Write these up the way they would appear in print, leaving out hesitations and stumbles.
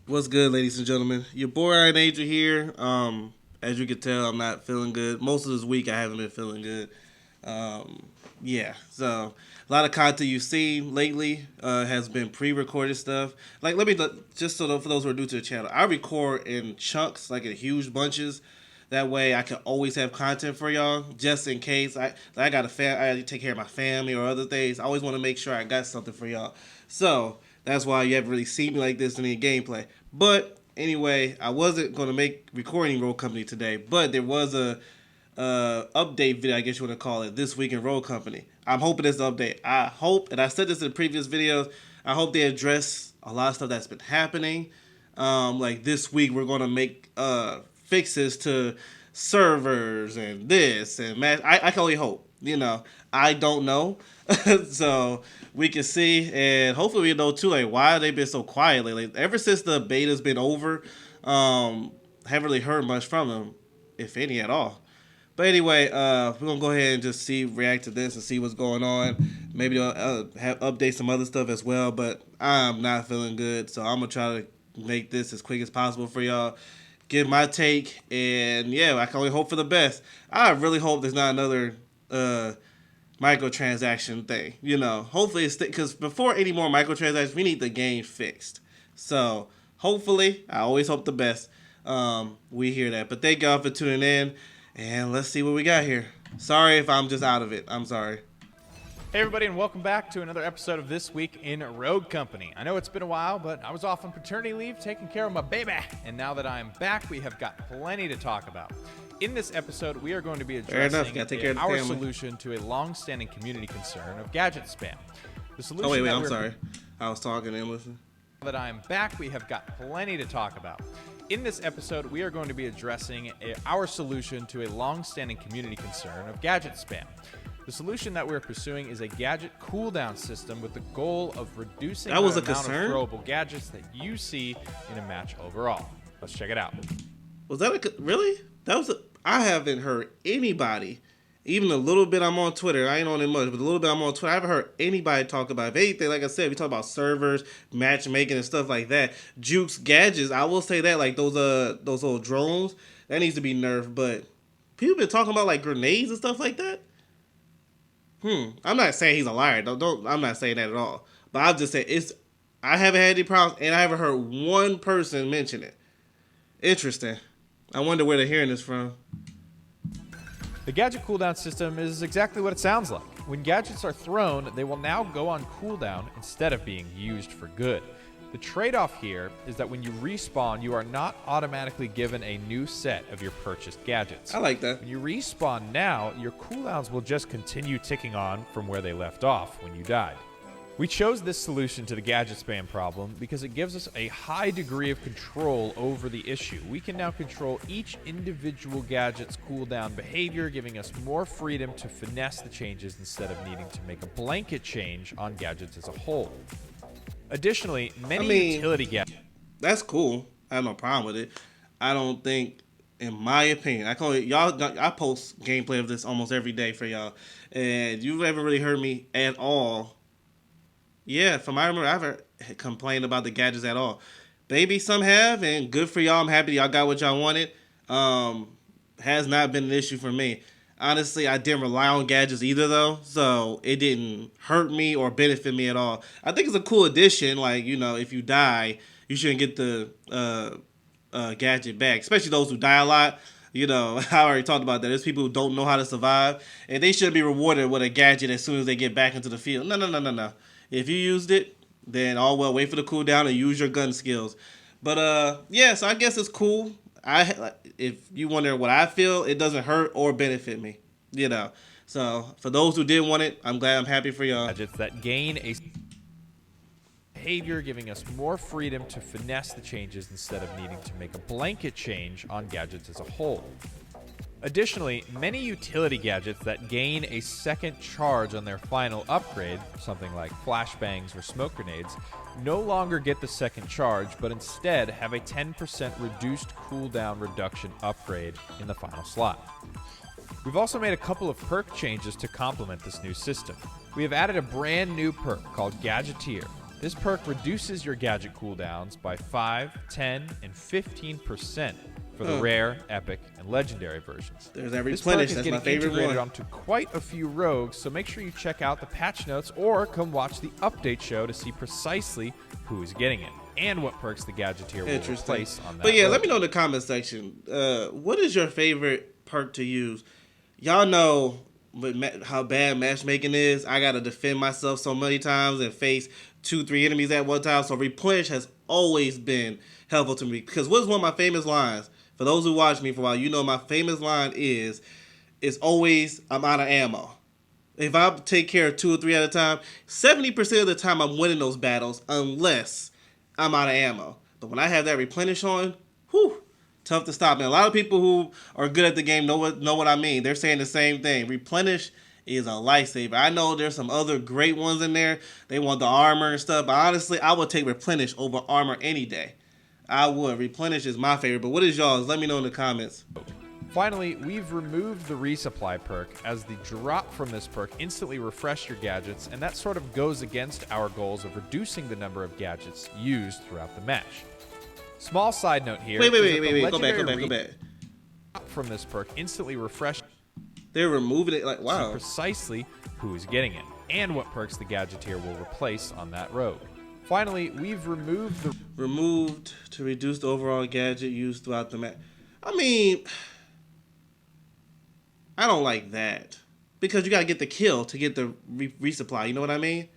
What's good, ladies and gentlemen? Your boy IronAngel here. As you can tell, I'm not feeling good. Most of this week, I haven't been feeling good. Yeah, so a lot of content you've seen lately has been pre-recorded stuff. Like, just for those who are new to the channel, I record in chunks, like in huge bunches. That way, I can always have content for y'all, just in case I got I take care of my family or other things. I always want to make sure I got something for y'all. So that's why you haven't really seen me like this in any gameplay. But anyway, I wasn't going to make recording Roll Company today, but there was a update video, I guess you want to call it, this week in Roll Company. I'm hoping it's the update. I hope, and I said this in previous videos, I hope they address a lot of stuff that's been happening. Like this week, we're going to make fixes to servers and this and match. I can only hope. I don't know. So we can see, and hopefully we know too, like, why they've been so quiet lately. Ever since the beta's been over, haven't really heard much from them, if any at all. But anyway, we're gonna go ahead and just react to this and see what's going on. Maybe they'll update some other stuff as well. But I'm not feeling good, so I'm gonna try to make this as quick as possible for y'all. Give my take, and yeah, I can only hope for the best. I really hope there's not another microtransaction thing. Hopefully it's because before any more microtransactions, we need the game fixed. So hopefully, I always hope the best. We hear that, but thank y'all for tuning in, and let's see what we got here. Sorry if I'm just out of it. I'm sorry. Hey everybody, and welcome back to another episode of This Week in Rogue Company. I know it's been a while, but I was off on paternity leave taking care of my baby. And now that I'm back, we have got plenty to talk about. In this episode, we are going to be addressing our solution to a long-standing community concern of gadget spam. The solution I'm sorry. I was talking and listening. Now that I'm back, we have got plenty to talk about. In this episode, we are going to be addressing our solution to a long-standing community concern of gadget spam. The solution that we're pursuing is a gadget cooldown system with the goal of reducing the amount of throwable gadgets that you see in a match overall. Let's check it out. Was that really? I haven't heard anybody, even a little bit I'm on Twitter. I ain't on it much, but a little bit I'm on Twitter. I haven't heard anybody talk about, if anything, like I said, we talk about servers, matchmaking and stuff like that. Jukes gadgets, I will say that, like those little drones, that needs to be nerfed, but people been talking about like grenades and stuff like that. I'm not saying he's a liar. I'm not saying that at all. But I'll just say I haven't had any problems, and I haven't heard one person mention it. Interesting. I wonder where they're hearing this from. The gadget cooldown system is exactly what it sounds like. When gadgets are thrown, they will now go on cooldown instead of being used for good. The trade-off here is that when you respawn, you are not automatically given a new set of your purchased gadgets. I like that. When you respawn now, your cooldowns will just continue ticking on from where they left off when you died. We chose this solution to the gadget spam problem because it gives us a high degree of control over the issue. We can now control each individual gadget's cooldown behavior, giving us more freedom to finesse the changes instead of needing to make a blanket change on gadgets as a whole. Additionally, many utility gadgets. That's cool. I have no problem with it. I don't think, in my opinion, I post gameplay of this almost every day for y'all, and you haven't really heard me at all. Yeah, from I remember, I haven't complained about the gadgets at all. Maybe some have, and good for y'all. I'm happy y'all got what y'all wanted. Has not been an issue for me. Honestly, I didn't rely on gadgets either, though, so it didn't hurt me or benefit me at all. I think it's a cool addition. Like, if you die, you shouldn't get the gadget back, especially those who die a lot. I already talked about that. There's people who don't know how to survive, and they should be rewarded with a gadget as soon as they get back into the field. No. If you used it, then wait for the cooldown and use your gun skills. But, yeah, so I guess it's cool. If you wonder what I feel, it doesn't hurt or benefit me, So for those who did want it, I'm happy for y'all. Gadgets that gain a behavior, giving us more freedom to finesse the changes instead of needing to make a blanket change on gadgets as a whole. Additionally, many utility gadgets that gain a second charge on their final upgrade, something like flashbangs or smoke grenades, no longer get the second charge, but instead have a 10% reduced cooldown reduction upgrade in the final slot. We've also made a couple of perk changes to complement this new system. We have added a brand new perk called Gadgeteer This perk reduces your gadget cooldowns by 5, 10, and 15% for the rare, epic, and legendary versions. There's that This perk replenish. is That's getting my favorite integrated one. onto quite a few rogues, so make sure you check out the patch notes or come watch the update show to see precisely who is getting it and what perks the Gadgeteer will replace on that But yeah, rogue. let me know in the comment section. What is your favorite perk to use? Y'all know how bad matchmaking is. I gotta defend myself so many times and face 2-3 enemies at one time. So replenish has always been helpful to me. Because what's one of my famous lines? For those who watch me for a while, you know my famous line is, it's always, I'm out of ammo. If I take care of 2 or 3 at a time, 70% of the time I'm winning those battles unless I'm out of ammo. But when I have that replenish on, whew, tough to stop. And a lot of people who are good at the game know what I mean. They're saying the same thing. Replenish is a lifesaver. I know there's some other great ones in there. They want the armor and stuff, but honestly, I would take replenish over armor any day. I would. Replenish is my favorite. But what is y'all's? Let me know in the comments. Finally, we've removed the resupply perk, as the drop from this perk instantly refresh your gadgets, and that sort of goes against our goals of reducing the number of gadgets used throughout the match. Small side note here. Wait. Go back. Drop from this perk instantly refresh. They're removing it. Like, wow. Precisely who is getting it and what perks the Gadgeteer will replace on that rogue. Finally, we've removed to reduce the overall gadget used throughout the match. I mean, I don't like that because you gotta get the kill to get the resupply. You know what I mean?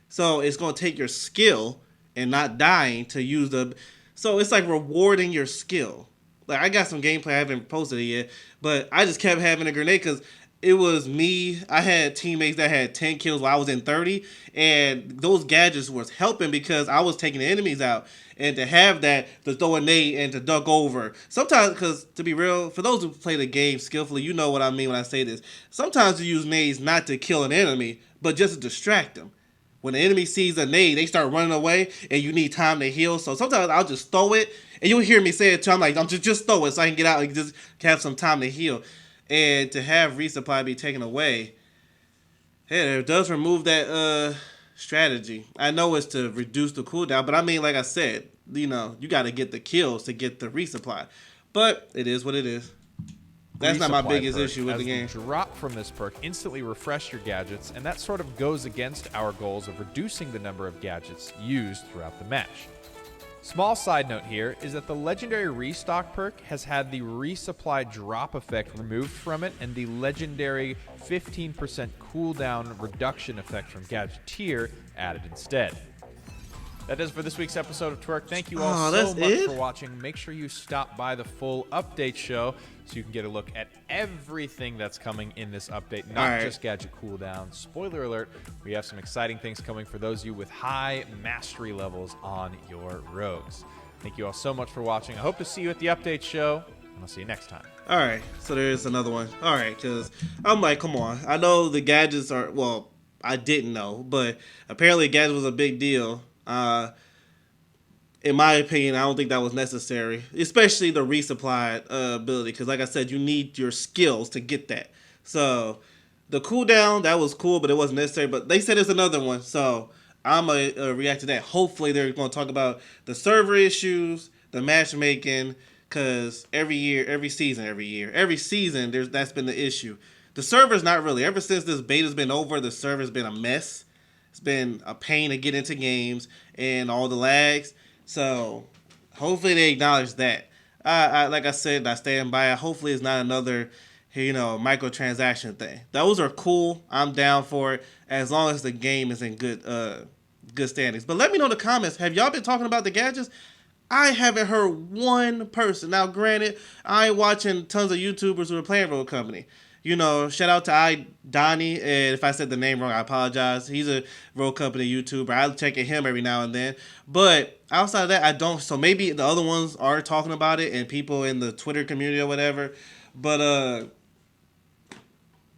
So it's gonna take your skill and not dying to use the. So it's like rewarding your skill. Like, I got some gameplay, I haven't posted it yet, but I just kept having a grenade because it was me. I had teammates that had 10 kills while I was in 30, and those gadgets was helping because I was taking the enemies out. And to have that, to throw a nade and to duck over. Sometimes, because to be real, for those who play the game skillfully, you know what I mean when I say this. Sometimes you use nades not to kill an enemy, but just to distract them. When the enemy sees a nade, they start running away, and you need time to heal. So sometimes I'll just throw it, and you'll hear me say it too. I'm like, I'm just throw it so I can get out and just have some time to heal. And to have resupply be taken away, hey, it does remove that strategy. I know it's to reduce the cooldown, but I mean, like I said, you know, you got to get the kills to get the resupply. But it is what it is. That's not my biggest issue with the game. The drop from this perk instantly refresh your gadgets, and that sort of goes against our goals of reducing the number of gadgets used throughout the match. Small side note here is that the legendary restock perk has had the resupply drop effect removed from it and the legendary 15% cooldown reduction effect from Gadgeteer added instead. That does for this week's episode of Twerk. Thank you all so much for watching. Make sure you stop by the full update show so you can get a look at everything that's coming in this update, not just gadget cooldown. Spoiler alert, we have some exciting things coming for those of you with high mastery levels on your rogues. Thank you all so much for watching. I hope to see you at the update show, and I'll see you next time. All right, so there's another one. All right, because I'm like, come on. I know the gadgets are, well, I didn't know, but apparently gadgets was a big deal. In my opinion, I don't think that was necessary, especially the resupply ability, because like I said, you need your skills to get that. So the cooldown, that was cool, but it wasn't necessary. But they said there's another one, so I'm going to react to that. Hopefully they're going to talk about the server issues, the matchmaking, because every season, that's been the issue. The server's not really. Ever since this beta's been over, the server's been a mess. It's been a pain to get into games and all the lags. So hopefully they acknowledge that. Like I said, I stand by it. Hopefully it's not another, microtransaction thing. Those are cool. I'm down for it as long as the game is in good standings. But let me know in the comments. Have y'all been talking about the gadgets? I haven't heard one person. Now, granted, I ain't watching tons of YouTubers who are playing Road Company. Shout out to Donnie, and if I said the name wrong, I apologize. He's a Road Company YouTuber. I check at him every now and then. But outside of that, I don't. So maybe the other ones are talking about it, and people in the Twitter community or whatever. But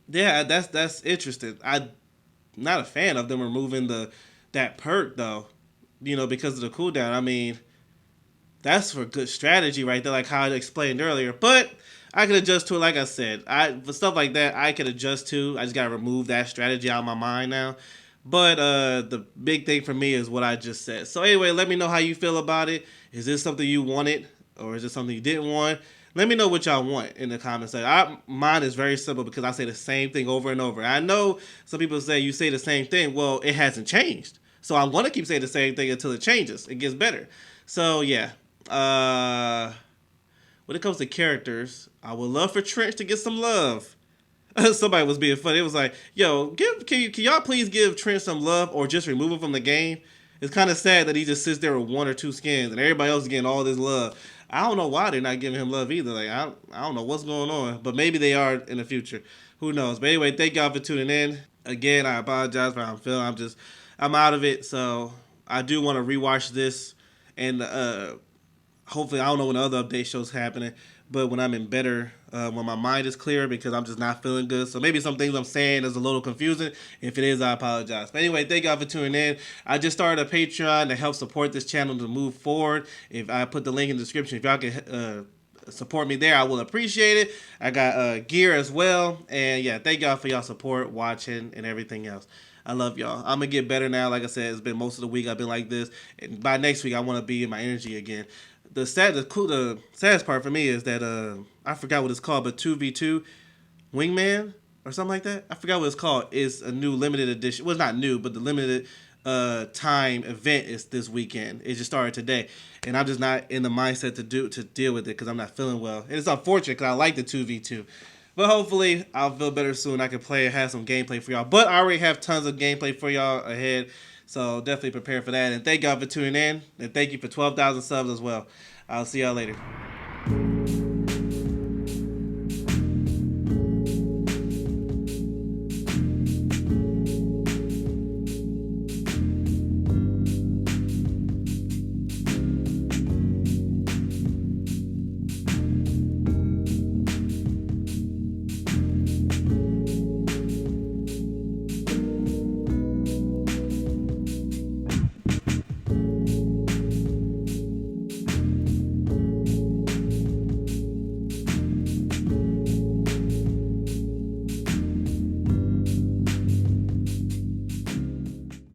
yeah, that's interesting. I'm not a fan of them removing that perk though. Because of the cooldown. I mean, that's for good strategy right there, like how I explained earlier. But I can adjust to it, like I said. For stuff like that, I can adjust to. I just gotta remove that strategy out of my mind now. But the big thing for me is what I just said. So anyway, let me know how you feel about it. Is this something you wanted, or is it something you didn't want? Let me know what y'all want in the comments section. Mine is very simple because I say the same thing over and over. I know some people say you say the same thing. Well, it hasn't changed. So I'm going to keep saying the same thing until it changes. It gets better. So yeah. When it comes to characters, I would love for Trench to get some love. Somebody was being funny. It was like, "Yo, can y'all please give Trent some love or just remove him from the game?" It's kind of sad that he just sits there with one or two skins and everybody else is getting all this love. I don't know why they're not giving him love either. Like I don't know what's going on, but maybe they are in the future. Who knows? But anyway, thank y'all for tuning in. Again, I apologize for how I'm feeling. I'm out of it. So I do want to rewatch this and hopefully I don't know when the other update shows happening, but when I'm in better, when my mind is clear because I'm just not feeling good. So maybe some things I'm saying is a little confusing. If it is, I apologize. But anyway, thank y'all for tuning in. I just started a Patreon to help support this channel to move forward. If I put the link in the description, if y'all can support me there, I will appreciate it. I got gear as well. And yeah, thank y'all for y'all support, watching, and everything else. I love y'all. I'm gonna get better now. Like I said, it's been most of the week I've been like this, and by next week I want to be in my energy again. The saddest part for me is that I forgot what it's called, but 2v2 Wingman or something like that. I forgot what it's called. It's a new limited edition. Well, it's not new, but the limited time event is this weekend. It just started today, and I'm just not in the mindset to deal with it because I'm not feeling well. And it's unfortunate because I like the 2v2. But hopefully I'll feel better soon. I can play and have some gameplay for y'all. But I already have tons of gameplay for y'all ahead. So definitely prepare for that. And thank y'all for tuning in. And thank you for 12,000 subs as well. I'll see y'all later.